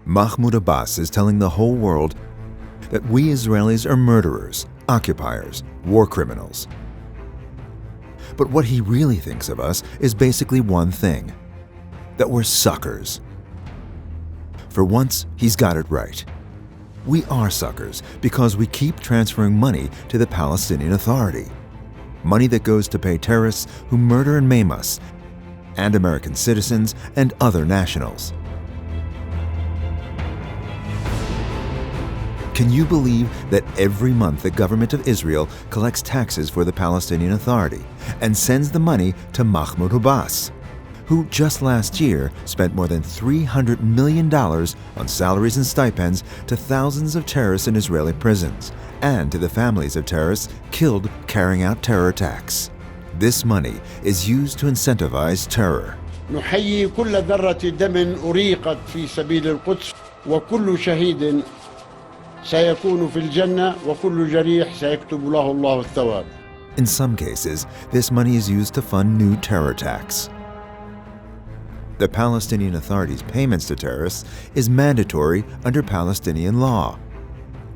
Mahmoud Abbas is telling the whole world that we Israelis are murderers, occupiers, war criminals. But what he really thinks of us is basically one thing: that we're suckers. For once, he's got it right. We are suckers because we keep transferring money to the Palestinian Authority. Money that goes to pay terrorists who murder and maim us, and American citizens and other nationals. Can you believe that every month the government of Israel collects taxes for the Palestinian Authority and sends the money to Mahmoud Abbas, who just last year spent more than $300 million on salaries and stipends to thousands of terrorists in Israeli prisons and to the families of terrorists killed carrying out terror attacks? This money is used to incentivize terror. نحيي كل ذرة دم أريقت في سبيل القدس وكل شهيد سيكون في الجنة وكل جريح سيكتب له الله الثواب. In some cases, this money is used to fund new terror attacks. The Palestinian Authority's payments to terrorists is mandatory under Palestinian law.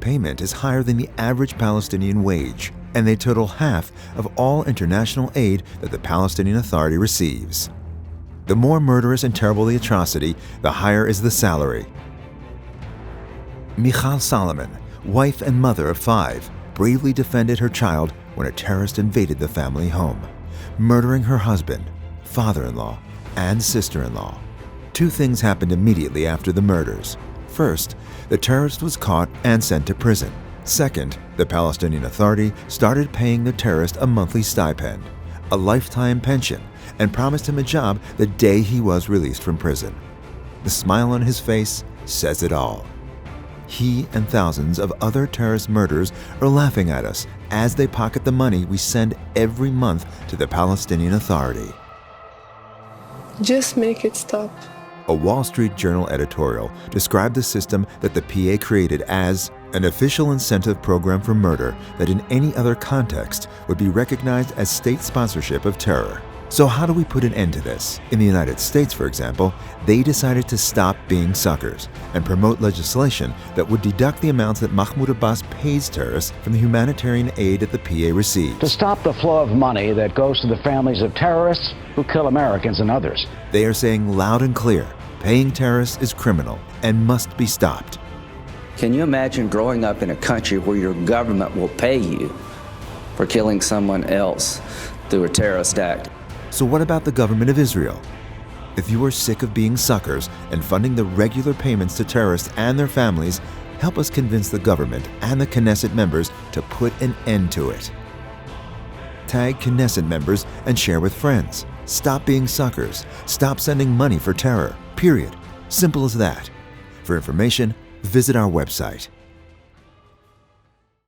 Payment is higher than the average Palestinian wage, and they total half of all international aid that the Palestinian Authority receives. The more murderous and terrible the atrocity, the higher is the salary. Michal Solomon, wife and mother of 5, bravely defended her child when a terrorist invaded the family home, murdering her husband, father-in-law, and sister-in-law. 2 things happened immediately after the murders. First, the terrorist was caught and sent to prison. Second, the Palestinian Authority started paying the terrorist a monthly stipend, a lifetime pension, and promised him a job the day he was released from prison. The smile on his face says it all. He and thousands of other terrorist murderers are laughing at us as they pocket the money we send every month to the Palestinian Authority. Just make it stop. A Wall Street Journal editorial described the system that the PA created as an official incentive program for murder that in any other context would be recognized as state sponsorship of terror. So how do we put an end to this? In the United States, for example, they decided to stop being suckers and promote legislation that would deduct the amounts that Mahmoud Abbas pays terrorists from the humanitarian aid that the PA receives. To stop the flow of money that goes to the families of terrorists who kill Americans and others. They are saying loud and clear, paying terrorists is criminal and must be stopped. Can you imagine growing up in a country where your government will pay you for killing someone else through a terrorist act? So what about the government of Israel? If you are sick of being suckers and funding the regular payments to terrorists and their families, help us convince the government and the Knesset members to put an end to it. Tag Knesset members and share with friends. Stop being suckers. Stop sending money for terror. Period. Simple as that. For information, visit our website.